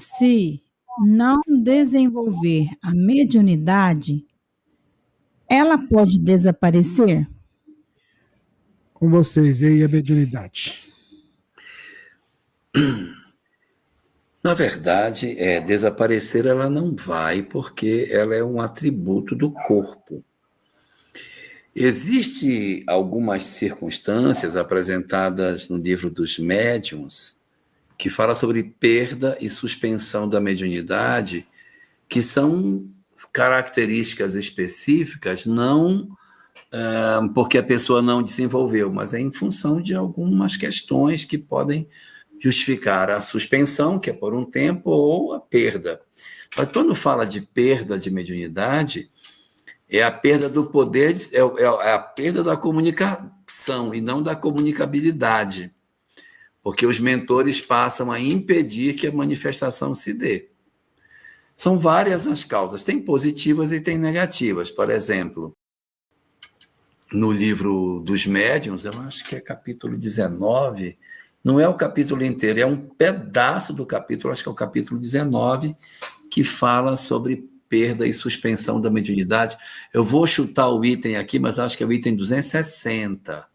se não desenvolver a mediunidade, ela pode desaparecer? Com vocês, e aí a mediunidade? Na verdade, desaparecer ela não vai, porque ela é um atributo do corpo. Existem algumas circunstâncias apresentadas no livro dos médiuns que fala sobre perda e suspensão da mediunidade, que são características específicas, não porque a pessoa não desenvolveu, mas é em função de algumas questões que podem justificar a suspensão, que é por um tempo, ou a perda. Mas quando fala de perda de mediunidade, é a perda do poder, é a perda da comunicação e não da comunicabilidade, porque os mentores passam a impedir que a manifestação se dê. São várias as causas, tem positivas e tem negativas. Por exemplo, no livro dos médiuns, eu acho que é capítulo 19, não é o capítulo inteiro, é um pedaço do capítulo, acho que é o capítulo 19, que fala sobre perda e suspensão da mediunidade. Eu vou chutar o item aqui, mas acho que é o item 260.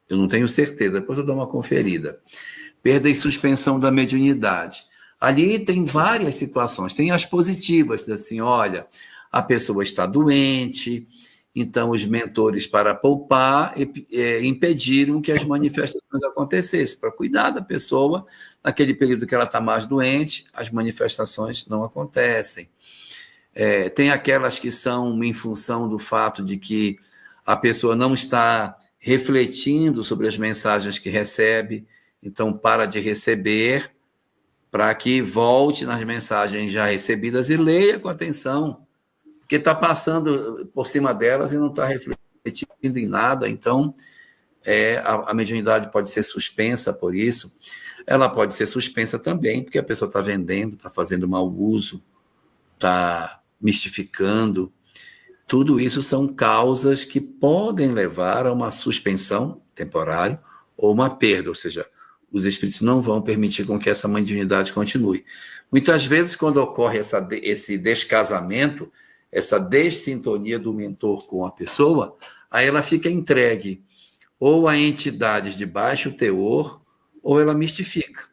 Eu não tenho certeza, depois eu dou uma conferida. Perda e suspensão da mediunidade. Ali tem várias situações, tem as positivas, assim, olha, a pessoa está doente, então os mentores, para poupar, impediram que as manifestações acontecessem, para cuidar da pessoa, naquele período que ela está mais doente, as manifestações não acontecem. Tem aquelas que são em função do fato de que a pessoa não está refletindo sobre as mensagens que recebe, então para de receber, para que volte nas mensagens já recebidas e leia com atenção, porque está passando por cima delas e não está refletindo em nada. Então, a mediunidade pode ser suspensa por isso. Ela pode ser suspensa também porque a pessoa está vendendo, está fazendo mau uso, está mistificando. Tudo isso são causas que podem levar a uma suspensão temporária ou uma perda, ou seja, os espíritos não vão permitir com que essa mediunidade continue. Muitas vezes, quando ocorre esse descasamento, essa dessintonia do mentor com a pessoa, aí ela fica entregue ou a entidades de baixo teor, ou ela mistifica.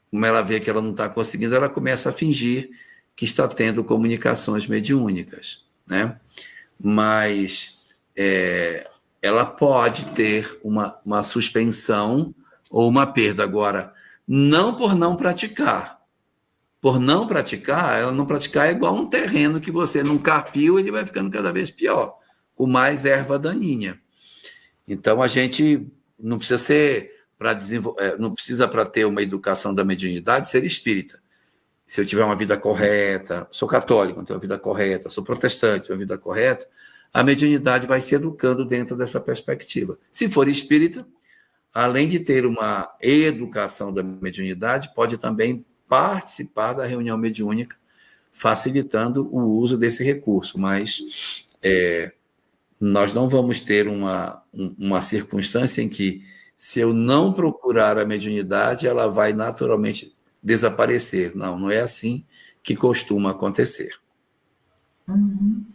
Como ela vê que ela não está conseguindo, ela começa a fingir que está tendo comunicações mediúnicas, né? Mas ela pode ter uma suspensão ou uma perda. Agora, não por não praticar. Por não praticar, ela não praticar é igual um terreno que você não carpiu, ele vai ficando cada vez pior, com mais erva daninha. Então, a gente não precisa ser não precisa, para ter uma educação da mediunidade, ser espírita. Se eu tiver uma vida correta, sou católico, tenho uma vida correta, sou protestante, tenho uma vida correta, a mediunidade vai se educando dentro dessa perspectiva. Se for espírita, além de ter uma educação da mediunidade, pode também participar da reunião mediúnica, facilitando o uso desse recurso. Mas nós não vamos ter uma circunstância em que, se eu não procurar a mediunidade, ela vai naturalmente desaparecer. Não é assim que costuma acontecer. Uhum.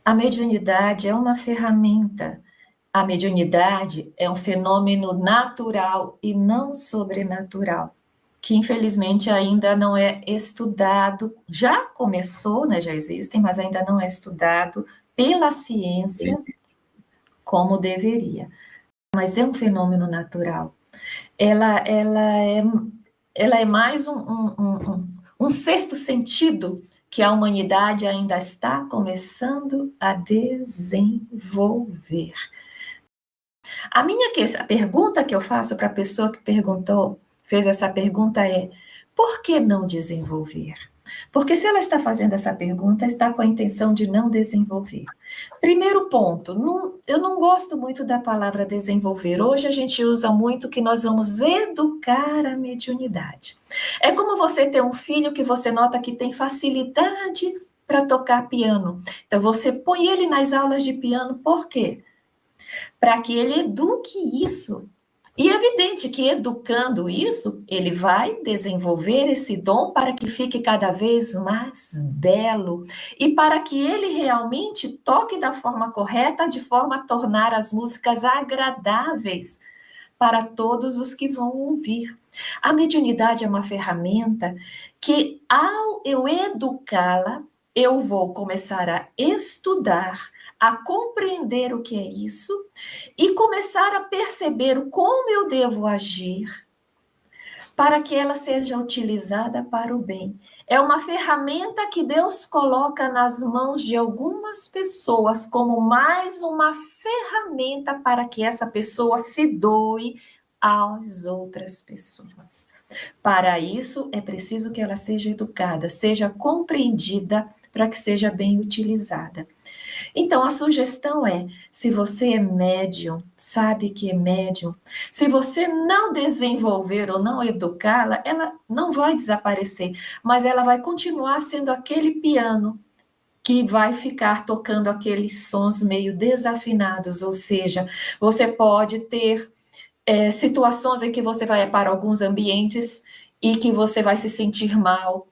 A mediunidade é uma ferramenta. A mediunidade é um fenômeno natural e não sobrenatural, que infelizmente ainda não é estudado. Já começou, né, já existem, mas ainda não é estudado pela ciência como deveria. Mas é um fenômeno natural. Ela é mais um sexto sentido que a humanidade ainda está começando a desenvolver. A pergunta que eu faço para a pessoa que fez essa pergunta é: por que não desenvolver? Porque se ela está fazendo essa pergunta, está com a intenção de não desenvolver. Primeiro ponto, eu não gosto muito da palavra desenvolver. Hoje a gente usa muito que nós vamos educar a mediunidade. É como você ter um filho que você nota que tem facilidade para tocar piano. Então você põe ele nas aulas de piano, por quê? Para que ele eduque isso E é evidente que educando isso, ele vai desenvolver esse dom para que fique cada vez mais belo e para que ele realmente toque da forma correta, de forma a tornar as músicas agradáveis para todos os que vão ouvir. A mediunidade é uma ferramenta que, ao eu educá-la, eu vou começar a estudar, a compreender o que é isso e começar a perceber como eu devo agir para que ela seja utilizada para o bem. É uma ferramenta que Deus coloca nas mãos de algumas pessoas como mais uma ferramenta para que essa pessoa se doe às outras pessoas. Para isso, é preciso que ela seja educada, seja compreendida, para que seja bem utilizada. Então, a sugestão é, se você é médium, sabe que é médium, se você não desenvolver ou não educá-la, ela não vai desaparecer, mas ela vai continuar sendo aquele piano que vai ficar tocando aqueles sons meio desafinados, ou seja, você pode ter situações em que você vai para alguns ambientes e que você vai se sentir mal,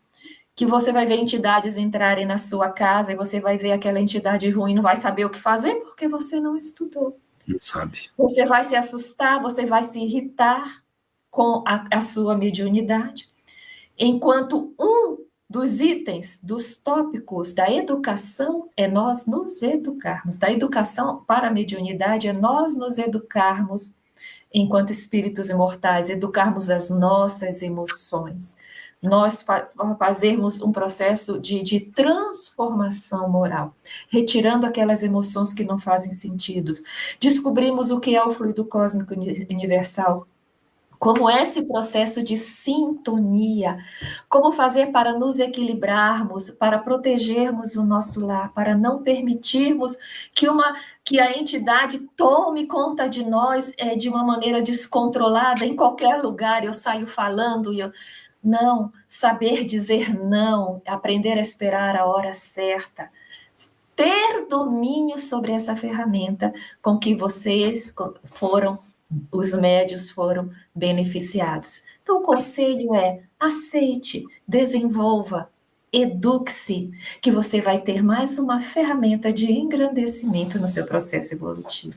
que você vai ver entidades entrarem na sua casa e você vai ver aquela entidade ruim, não vai saber o que fazer porque você não estudou. Não sabe. Você vai se assustar, você vai se irritar com a sua mediunidade. Enquanto um dos itens, dos tópicos da educação é nós nos educarmos. Da educação para a mediunidade é nós nos educarmos enquanto espíritos imortais, educarmos as nossas emoções. Nós fazermos um processo de transformação moral, retirando aquelas emoções que não fazem sentido. Descobrimos o que é o fluido cósmico universal, como é esse processo de sintonia, como fazer para nos equilibrarmos, para protegermos o nosso lar, para não permitirmos que a entidade tome conta de nós de uma maneira descontrolada, em qualquer lugar eu saio falando e não, saber dizer não, aprender a esperar a hora certa, ter domínio sobre essa ferramenta com que os médios foram beneficiados. Então, o conselho é: aceite, desenvolva, eduque-se, que você vai ter mais uma ferramenta de engrandecimento no seu processo evolutivo.